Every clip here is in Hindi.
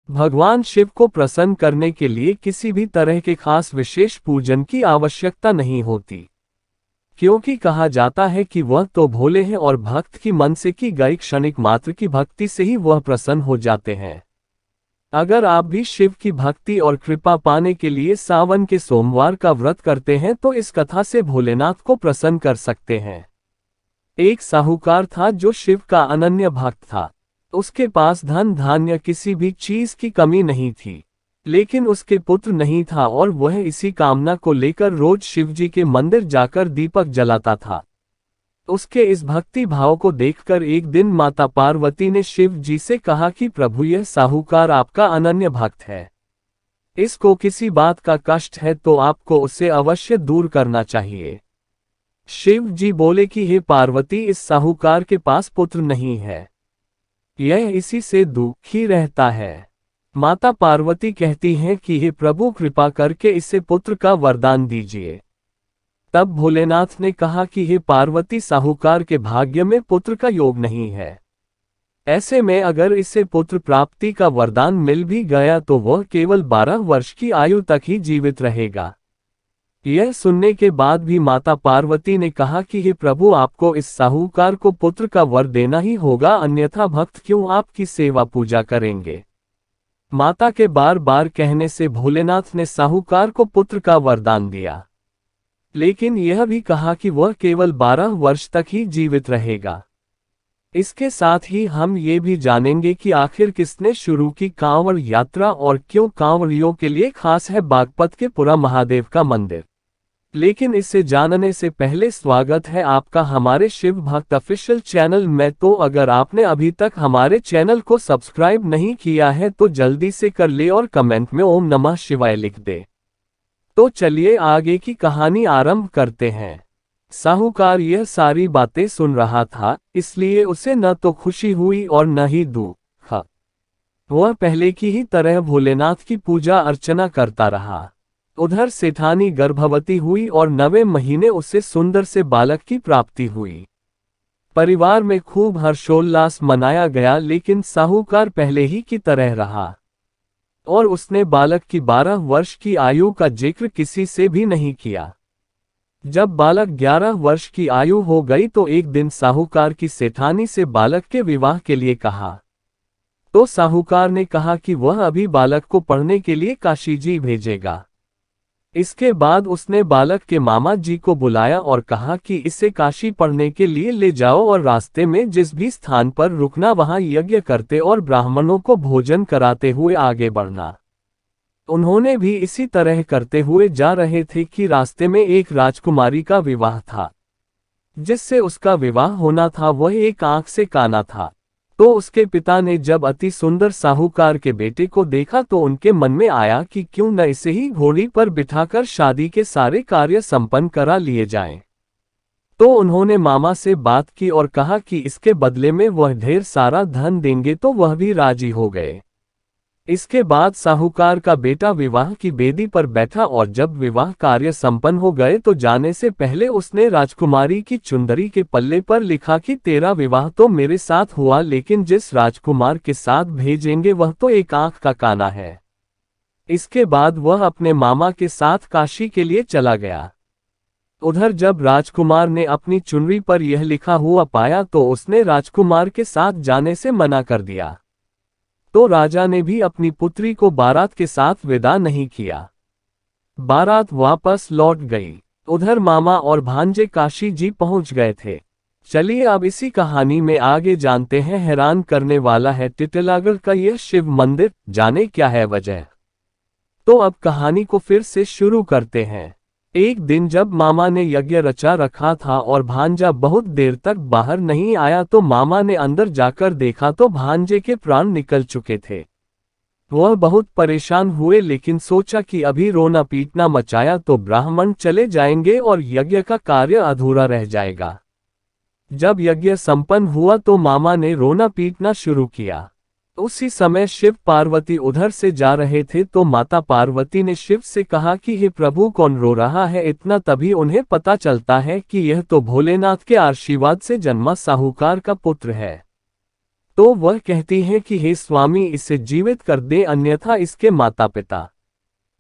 भगवान शिव को प्रसन्न करने के लिए किसी भी तरह के खास विशेष पूजन की आवश्यकता नहीं होती, क्योंकि कहा जाता है कि वह तो भोले हैं और भक्त की मन से की गई क्षणिक मात्र की भक्ति से ही वह प्रसन्न हो जाते हैं। अगर आप भी शिव की भक्ति और कृपा पाने के लिए सावन के सोमवार का व्रत करते हैं तो इस कथा से भोलेनाथ को प्रसन्न कर सकते हैं। एक साहूकार था जो शिव का अनन्य भक्त था। उसके पास धन धान्य किसी भी चीज की कमी नहीं थी, लेकिन उसके पुत्र नहीं था और वह इसी कामना को लेकर रोज शिवजी के मंदिर जाकर दीपक जलाता था। उसके इस भक्ति भाव को देखकर एक दिन माता पार्वती ने शिव जी से कहा कि प्रभु, यह साहूकार आपका अनन्य भक्त है, इसको किसी बात का कष्ट है तो आपको उसे अवश्य दूर करना चाहिए। शिव जी बोले कि हे पार्वती, इस साहूकार के पास पुत्र नहीं है, यह इसी से दुखी रहता है। माता पार्वती कहती हैं कि हे प्रभु, कृपा करके इसे पुत्र का वरदान दीजिए। तब भोलेनाथ ने कहा कि हे पार्वती, साहूकार के भाग्य में पुत्र का योग नहीं है। ऐसे में अगर इसे पुत्र प्राप्ति का वरदान मिल भी गया तो वह केवल 12 वर्ष की आयु तक ही जीवित रहेगा। यह सुनने के बाद भी माता पार्वती ने कहा कि हे प्रभु, आपको इस साहूकार को पुत्र का वर देना ही होगा, अन्यथा भक्त क्यों आपकी सेवा पूजा करेंगे। माता के बार बार कहने से भोलेनाथ ने साहूकार को पुत्र का वरदान दिया, लेकिन यह भी कहा कि वह केवल 12 वर्ष तक ही जीवित रहेगा। इसके साथ ही हम ये भी जानेंगे कि आखिर किसने शुरू की कांवड़ यात्रा और क्यों कांवड़ियों के लिए खास है बागपत के पुरा महादेव का मंदिर। लेकिन इसे जानने से पहले स्वागत है आपका हमारे शिव भक्त ऑफिशियल चैनल में। तो अगर आपने अभी तक हमारे चैनल को सब्सक्राइब नहीं किया है तो जल्दी से कर ले और कमेंट में ओम नमः शिवाय लिख दे। तो चलिए आगे की कहानी आरंभ करते हैं। साहूकार यह सारी बातें सुन रहा था, इसलिए उसे न तो खुशी हुई और न ही दुख। वह पहले की ही तरह भोलेनाथ की पूजा अर्चना करता रहा। उधर सेठानी गर्भवती हुई और 9वें महीने उसे सुंदर से बालक की प्राप्ति हुई। परिवार में खूब हर्षोल्लास मनाया गया, लेकिन साहूकार पहले ही की तरह रहा और उसने बालक की 12 वर्ष की आयु का जिक्र किसी से भी नहीं किया। जब बालक 11 वर्ष की आयु हो गई तो एक दिन साहूकार की सेठानी से बालक के विवाह के लिए कहा। तो साहूकार ने कहा कि वह अभी बालक को पढ़ने के लिए काशी जी भेजेगा। इसके बाद उसने बालक के मामा जी को बुलाया और कहा कि इसे काशी पढ़ने के लिए ले जाओ और रास्ते में जिस भी स्थान पर रुकना वहां यज्ञ करते और ब्राह्मणों को भोजन कराते हुए आगे बढ़ना। उन्होंने भी इसी तरह करते हुए जा रहे थे कि रास्ते में एक राजकुमारी का विवाह था। जिससे उसका विवाह होना था वह एक आंख से काना था। तो उसके पिता ने जब अति सुंदर साहूकार के बेटे को देखा तो उनके मन में आया कि क्यों न इसे ही घोड़ी पर बिठाकर शादी के सारे कार्य संपन्न करा लिए जाएं। तो उन्होंने मामा से बात की और कहा कि इसके बदले में वह ढेर सारा धन देंगे, तो वह भी राजी हो गए। इसके बाद साहूकार का बेटा विवाह की बेदी पर बैठा और जब विवाह कार्य संपन्न हो गए तो जाने से पहले उसने राजकुमारी की चुंदरी के पल्ले पर लिखा कि तेरा विवाह तो मेरे साथ हुआ, लेकिन जिस राजकुमार के साथ भेजेंगे वह तो एक आंख का काना है। इसके बाद वह अपने मामा के साथ काशी के लिए चला गया। उधर जब राजकुमार ने अपनी चुनरी पर यह लिखा हुआ पाया तो उसने राजकुमार के साथ जाने से मना कर दिया। तो राजा ने भी अपनी पुत्री को बारात के साथ विदा नहीं किया। बारात वापस लौट गई। उधर मामा और भांजे काशी जी पहुंच गए थे। चलिए अब इसी कहानी में आगे जानते हैं। हैरान करने वाला है टिटलागढ़ का यह शिव मंदिर, जाने क्या है वजह। तो अब कहानी को फिर से शुरू करते हैं। एक दिन जब मामा ने यज्ञ रचा रखा था और भांजा बहुत देर तक बाहर नहीं आया तो मामा ने अंदर जाकर देखा तो भांजे के प्राण निकल चुके थे। वह बहुत परेशान हुए, लेकिन सोचा कि अभी रोना पीटना मचाया तो ब्राह्मण चले जाएंगे और यज्ञ का कार्य अधूरा रह जाएगा। जब यज्ञ संपन्न हुआ तो मामा ने रोना पीटना शुरू किया। उसी समय शिव पार्वती उधर से जा रहे थे तो माता पार्वती ने शिव से कहा कि हे प्रभु, कौन रो रहा है इतना। तभी उन्हें पता चलता है कि यह तो भोलेनाथ के आशीर्वाद से जन्मा साहूकार का पुत्र है। तो वह कहती है कि हे स्वामी, इसे जीवित कर दे, अन्यथा इसके माता पिता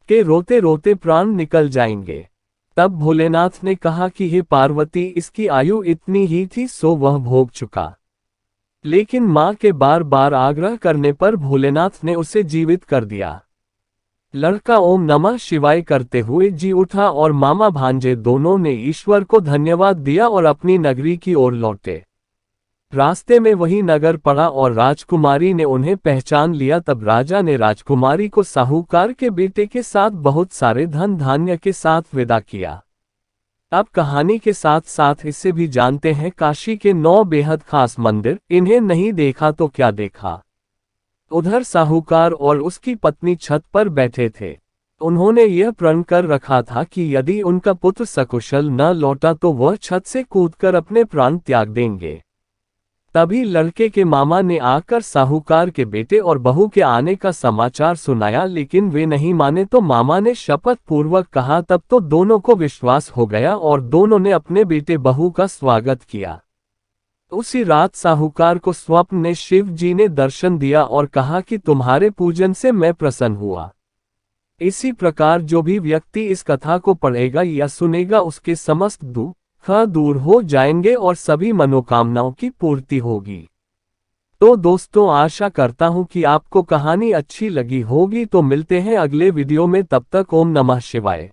के रोते रोते प्राण निकल जाएंगे। तब भोलेनाथ ने कहा कि हे पार्वती, इसकी आयु इतनी ही थी, सो वह भोग चुका। लेकिन मां के बार बार आग्रह करने पर भोलेनाथ ने उसे जीवित कर दिया। लड़का ओम नमः शिवाय करते हुए जी उठा और मामा भांजे दोनों ने ईश्वर को धन्यवाद दिया और अपनी नगरी की ओर लौटे। रास्ते में वही नगर पड़ा और राजकुमारी ने उन्हें पहचान लिया। तब राजा ने राजकुमारी को साहूकार के बेटे के साथ बहुत सारे धन धान्य के साथ विदा किया। अब कहानी के साथ साथ इससे भी जानते हैं काशी के 9 बेहद खास मंदिर। इन्हें नहीं देखा तो क्या देखा। उधर साहूकार और उसकी पत्नी छत पर बैठे थे। उन्होंने यह प्रण कर रखा था कि यदि उनका पुत्र सकुशल न लौटा तो वह छत से कूदकर अपने प्राण त्याग देंगे। तभी लड़के के मामा ने आकर साहूकार के बेटे और बहू के आने का समाचार सुनाया, लेकिन वे नहीं माने तो मामा ने शपथ पूर्वक कहा। तब तो दोनों को विश्वास हो गया और दोनों ने अपने बेटे बहू का स्वागत किया। उसी रात साहूकार को स्वप्न में शिव जी ने दर्शन दिया और कहा कि तुम्हारे पूजन से मैं प्रसन्न हुआ। इसी प्रकार जो भी व्यक्ति इस कथा को पढ़ेगा या सुनेगा उसके समस्त दुख दूर हो जाएंगे और सभी मनोकामनाओं की पूर्ति होगी। तो दोस्तों, आशा करता हूं कि आपको कहानी अच्छी लगी होगी। तो मिलते हैं अगले वीडियो में, तब तक ओम नमः शिवाय।